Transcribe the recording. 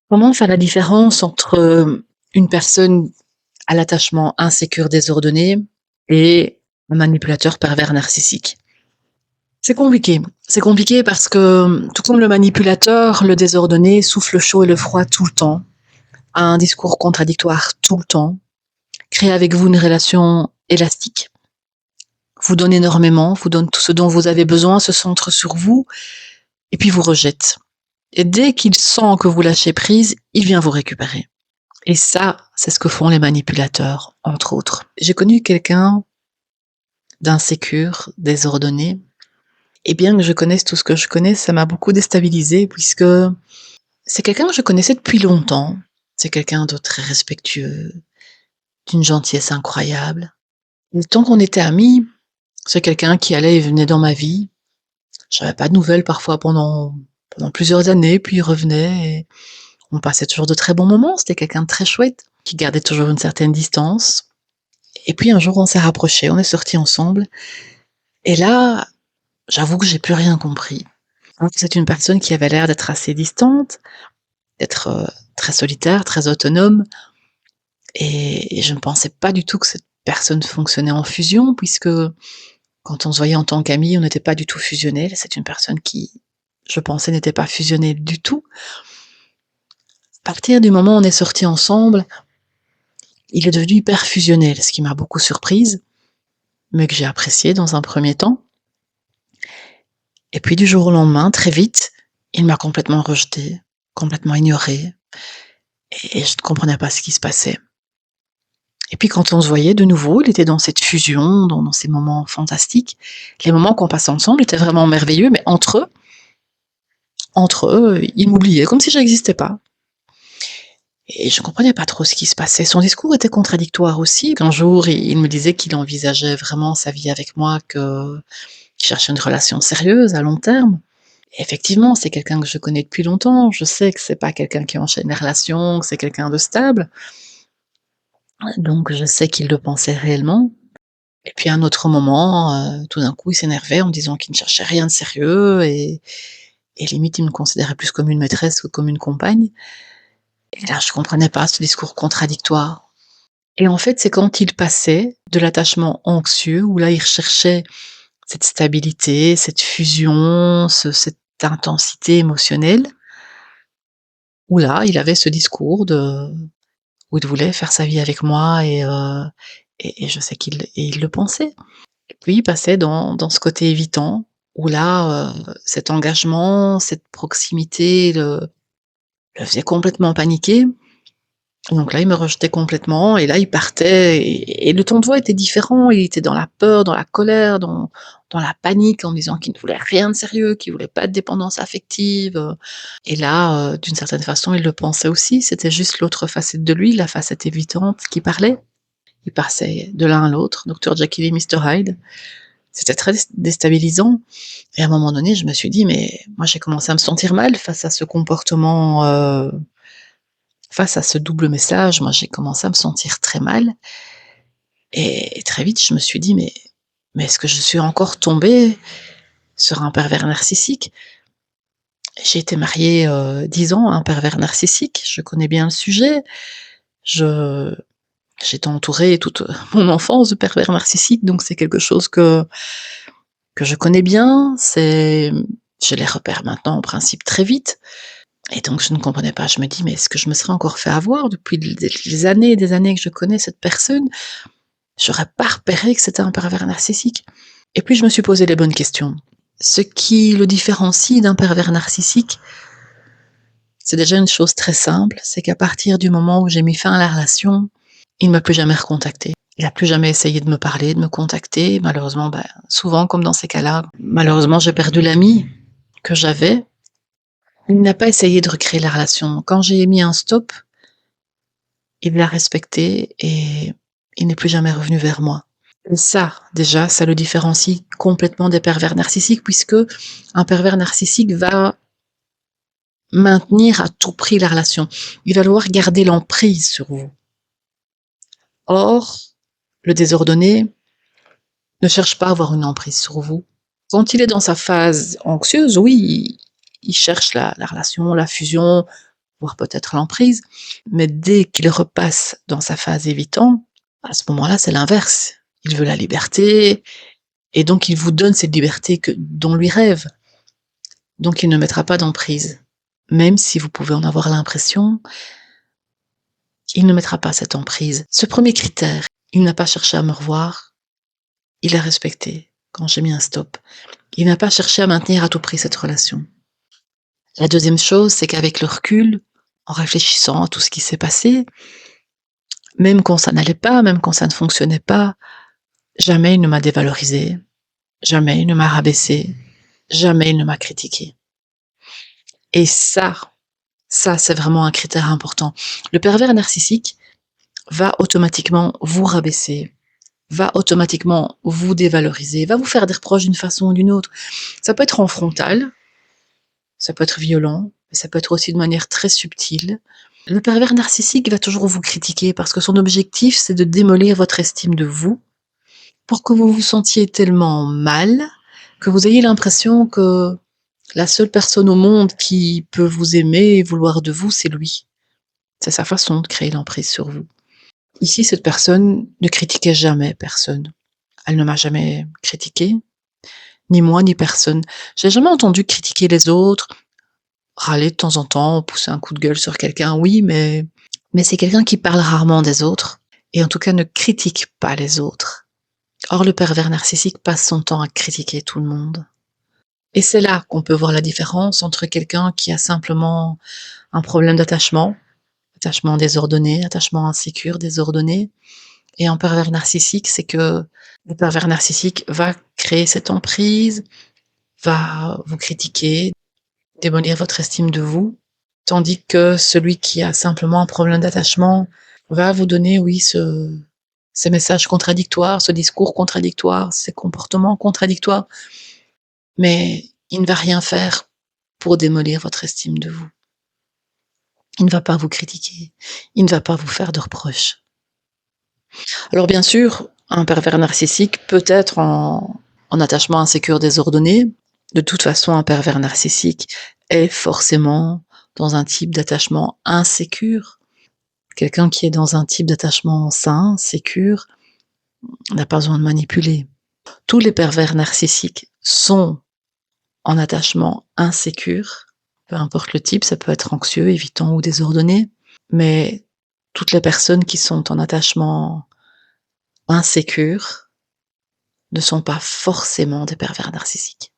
Comment faire la différence entre, une personne à l'attachement insécure, désordonné et un manipulateur pervers narcissique? C'est compliqué. C'est compliqué parce que, tout comme le manipulateur, le désordonné souffle le chaud et le froid tout le temps, a un discours contradictoire tout le temps, crée avec vous une relation élastique, vous donne énormément, vous donne tout ce dont vous avez besoin, se centre sur vous et puis vous rejette. Et dès qu'il sent que vous lâchez prise, il vient vous récupérer. Et ça, c'est ce que font les manipulateurs, entre autres. J'ai connu quelqu'un d'insécure, désordonné, et bien que je connaisse tout ce que je connais, ça m'a beaucoup déstabilisée puisque c'est quelqu'un que je connaissais depuis longtemps. C'est quelqu'un de très respectueux, d'une gentillesse incroyable. Le temps qu'on était amis, c'est quelqu'un qui allait et venait dans ma vie. J'avais pas de nouvelles parfois pendant plusieurs années, puis il revenait et on passait toujours de très bons moments. C'était quelqu'un de très chouette, qui gardait toujours une certaine distance. Et puis un jour, on s'est rapprochés, on est sortis ensemble. Et là, j'avoue que j'ai plus rien compris. C'est une personne qui avait l'air d'être assez distante, d'être très solitaire, très autonome. Et je ne pensais pas du tout que cette personne fonctionnait en fusion, puisque quand on se voyait en tant qu'amis, on n'était pas du tout fusionnels. C'est une personne qui, je pensais, n'était pas fusionnelle du tout. À partir du moment où on est sortis ensemble, il est devenu hyper fusionnel, ce qui m'a beaucoup surprise, mais que j'ai apprécié dans un premier temps. Et puis du jour au lendemain, très vite, il m'a complètement rejetée, complètement ignorée et je ne comprenais pas ce qui se passait. Et puis quand on se voyait de nouveau, il était dans cette fusion, dans ces moments fantastiques. Les moments qu'on passait ensemble étaient vraiment merveilleux, mais entre eux, il m'oubliait comme si j'existais pas. Et je ne comprenais pas trop ce qui se passait. Son discours était contradictoire aussi. Un jour, il me disait qu'il envisageait vraiment sa vie avec moi, qu'il cherchait une relation sérieuse à long terme. Effectivement, c'est quelqu'un que je connais depuis longtemps. Je sais que c'est pas quelqu'un qui enchaîne les relations, que c'est quelqu'un de stable. Donc je sais qu'il le pensait réellement. Et puis à un autre moment, tout d'un coup, il s'énervait en me disant qu'il ne cherchait rien de sérieux et limite, il me considérait plus comme une maîtresse que comme une compagne. Et là, je comprenais pas ce discours contradictoire. Et en fait, c'est quand il passait de l'attachement anxieux, où là, il recherchait cette stabilité, cette fusion, cette intensité émotionnelle, où là, il avait ce discours où il voulait faire sa vie avec moi et je sais qu'il le pensait. Et puis il passait dans ce côté évitant, où là, cet engagement, cette proximité le faisait complètement paniquer. Donc là, il me rejetait complètement et là, il partait et le ton de voix était différent. Il était dans la peur, dans la colère, dans la panique en me disant qu'il ne voulait rien de sérieux, qu'il voulait pas de dépendance affective. Et là, d'une certaine façon, il le pensait aussi. C'était juste l'autre facette de lui, la facette évitante qui parlait. Il passait de l'un à l'autre, Docteur Jekyll et Mister Hyde. C'était très déstabilisant et à un moment donné, je me suis dit: «Mais» moi, j'ai commencé à me sentir mal face à ce comportement, face à ce double message. Moi, j'ai commencé à me sentir très mal et très vite, je me suis dit: «Mais est-ce que je suis encore tombée sur un pervers narcissique?» J'ai été mariée, 10 ans à un pervers narcissique, je connais bien le sujet. Je J'étais entourée toute, mon enfance de pervers narcissiques, donc c'est quelque chose que je connais bien. Je les repère maintenant en principe très vite et donc je ne comprenais pas. Je me dis: «Mais est-ce que je me serais encore fait avoir depuis des années et des années que je connais cette personne? J'aurais pas repéré que c'était un pervers narcissique?» Et puis je me suis posé les bonnes questions. Ce qui le différencie d'un pervers narcissique, c'est déjà une chose très simple, c'est qu'à partir du moment où j'ai mis fin à la relation, il m'a plus jamais recontactée. Il a plus jamais essayé de me parler, de me contacter. Malheureusement, souvent comme dans ces cas-là, malheureusement, j'ai perdu l'ami que j'avais. Il n'a pas essayé de recréer la relation. Quand j'ai mis un stop, il l'a respecté et il n'est plus jamais revenu vers moi. Et ça, déjà, ça le différencie complètement des pervers narcissiques puisque un pervers narcissique va maintenir à tout prix la relation. Il va vouloir garder l'emprise sur vous. Or, le désordonné ne cherche pas à avoir une emprise sur vous. Quand il est dans sa phase anxieuse, oui, il cherche la relation, la fusion, voire peut-être l'emprise, mais dès qu'il repasse dans sa phase évitant, à ce moment-là, c'est l'inverse. Il veut la liberté et donc il vous donne cette liberté dont lui rêve. Donc il ne mettra pas d'emprise. Même si vous pouvez en avoir l'impression, il ne mettra pas cette emprise. Ce premier critère, il n'a pas cherché à me revoir, il a respecté quand j'ai mis un stop. Il n'a pas cherché à maintenir à tout prix cette relation. La deuxième chose, c'est qu'avec le recul, en réfléchissant à tout ce qui s'est passé, même quand ça n'allait pas, même quand ça ne fonctionnait pas, jamais il ne m'a dévalorisé, jamais il ne m'a rabaissé, jamais il ne m'a critiqué. Et ça, c'est vraiment un critère important. Le pervers narcissique va automatiquement vous rabaisser, va automatiquement vous dévaloriser, va vous faire des reproches d'une façon ou d'une autre. Ça peut être en frontal, ça peut être violent, mais ça peut être aussi de manière très subtile. Le pervers narcissique va toujours vous critiquer parce que son objectif, c'est de démolir votre estime de vous pour que vous vous sentiez tellement mal que vous ayez l'impression que la seule personne au monde qui peut vous aimer et vouloir de vous, c'est lui. C'est sa façon de créer l'emprise sur vous. Ici, cette personne ne critiquait jamais personne. Elle ne m'a jamais critiqué, ni moi, ni personne. J'ai jamais entendu critiquer les autres, râler de temps en temps, pousser un coup de gueule sur quelqu'un, oui, mais c'est quelqu'un qui parle rarement des autres et en tout cas ne critique pas les autres. Or, le pervers narcissique passe son temps à critiquer tout le monde. Et c'est là qu'on peut voir la différence entre quelqu'un qui a simplement un problème d'attachement, attachement désordonné, attachement insécure, désordonné, et un pervers narcissique, c'est que le pervers narcissique va créer cette emprise, va vous critiquer, démolir votre estime de vous, tandis que celui qui a simplement un problème d'attachement va vous donner, oui, ces messages contradictoires, ce discours contradictoire, ces comportements contradictoires, mais il ne va rien faire pour démolir votre estime de vous. Il ne va pas vous critiquer, il ne va pas vous faire de reproches. Alors bien sûr, un pervers narcissique peut être en attachement insécure désordonné. De toute façon, un pervers narcissique est forcément dans un type d'attachement insécure. Quelqu'un qui est dans un type d'attachement sain, sécure, n'a pas besoin de manipuler. Tous les pervers narcissiques sont en attachement insécure, peu importe le type, ça peut être anxieux, évitant ou désordonné, mais toutes les personnes qui sont en attachement insécure ne sont pas forcément des pervers narcissiques.